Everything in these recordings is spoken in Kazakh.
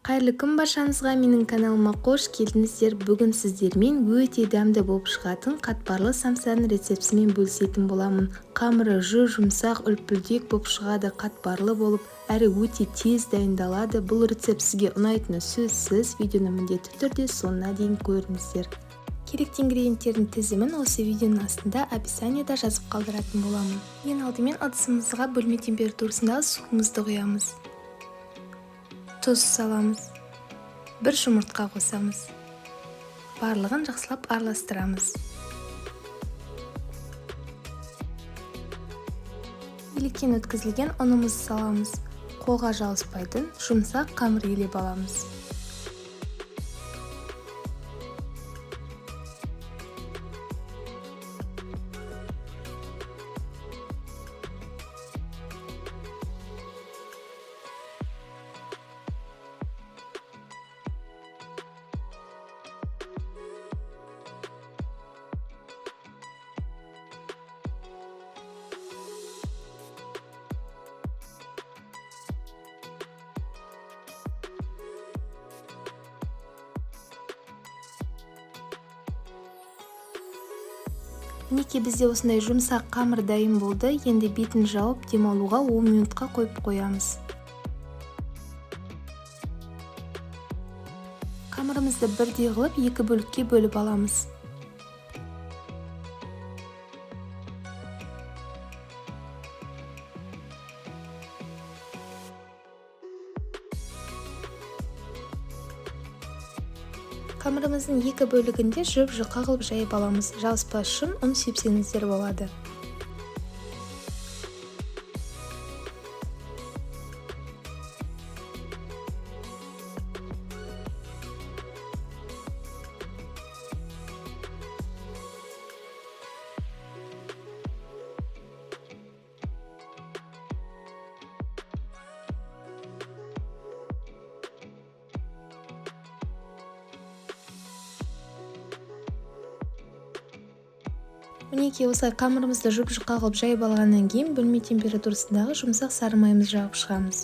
Қайырлы күн баршаңызға, менің каналыма қош келдіңіздер. Бүгін сіздермен өте дәмді болып шығатын қатпарлы самсаның рецептісімен бөлісетін боламын. Қамыры жұмсақ, үлпілдек болып шығады, қатпарлы болып, әрі өте тез дайындалады. Бұл рецепт сізге ұнайтыны сөзсіз. Видеоны міндетті түрде соңына дейін көріңіздер. Керекті ингредиенттердің тізімін осы видеоның астында описаниеда жазып қалдыратын боламын. Ең алдымен ыдысымызға бөлме температурасындағы суымызды құямыз. Тұз саламыз. Бір жұмыртқа қосамыз. Барлығын жақсылап араластырамыз. Електен өткізілген ұнымызды саламыз. Қолға жабыспайтын жұмсақ қамыр елеп аламыз. Мінекей бізде осындай жұмсақ қамыр дайын болды. Енді бетін жауып демалуға 10 минутқа қойып қоямыз. Қамырымызды бірдей қылып 2 бөлікке бөліп аламыз. Қамырымыздың 2 бөлігінде жұқа қылып жайып аламыз. Жабыспас үшін ұн сепсеңіздер болады. Мінекей осылай қамырымызды жұқа қылып жайып алғаннан кейін бөлме температурасындағы жұмсақ сары майымызды жағып шығамыз.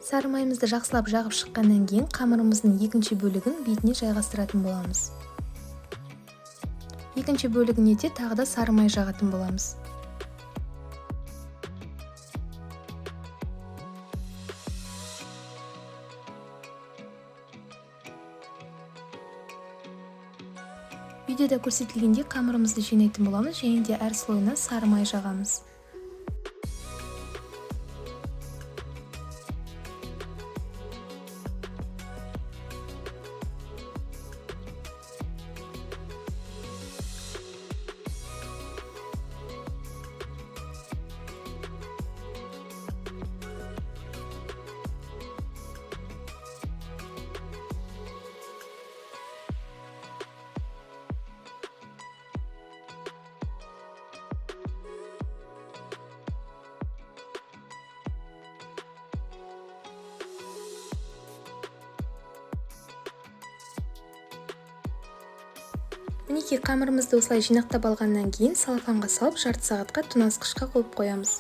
Сары майымызды жақсылап жағып шыққаннан кейін қамырымыздың екінші бөлігін бетіне жайғастыратын боламыз. Екінші бөлігіне де тағы да сары май жағатын боламыз. Видеода көрсетілгенде қамырымызды жинайтын боламыз, және де әр слойына сары май жағамыз. Мінекей қамырымызды осылай жинақтап алғаннан кейін салфанға салып жарты сағатқа тоңазытқышқа қойып қоямыз.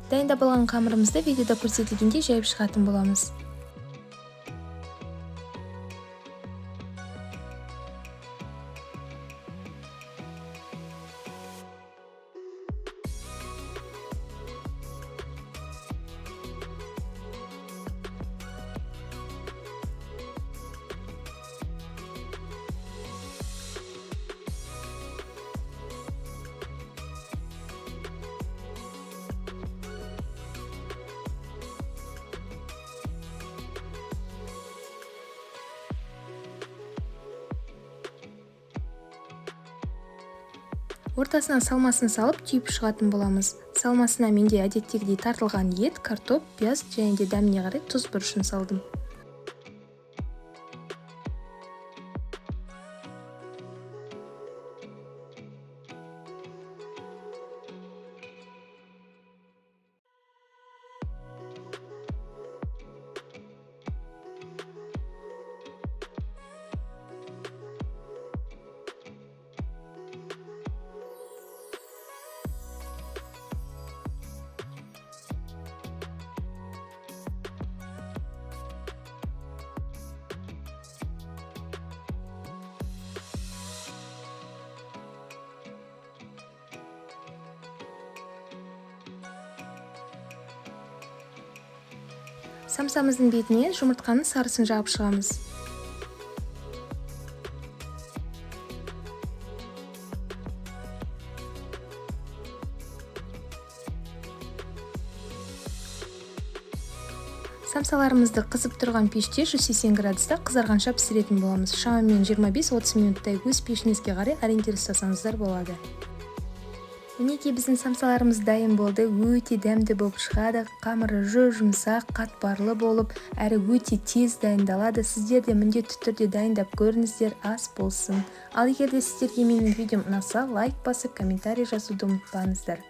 Дайындап алған қамырымызды видеода көрсетілгенде жайып шығатын боламыз. Ортасына салмасын салып түйіп шығатын боламыз. Салмасына менде әдеттегідей тартылған ет, картоп, пияз және де дәміне қарай тұз бұрышын салдым. Самсамыздың бетіне жұмыртқаның сарысын жағып шығамыз. Самсаларымызды қызып тұрған пеште 180 градуста қызарғанша пісіретін боламыз. Шамамен 25-30 минуттай өз пешіңізге қарай ориентир ұстасаңыздар болады. Мінекей біздің самсаларымыз дайын болды. Өте дәмді болып шығады. Қамыры жұмсақ, қатпарлы болып, әрі өте тез дайындалады. Сіздер де міндетті түрде дайындап көріңіздер, ас болсын. Ал егер де сіздерге менің видеом ұнаса, лайк басып, комментарий жазуды ұмытпаңыздар.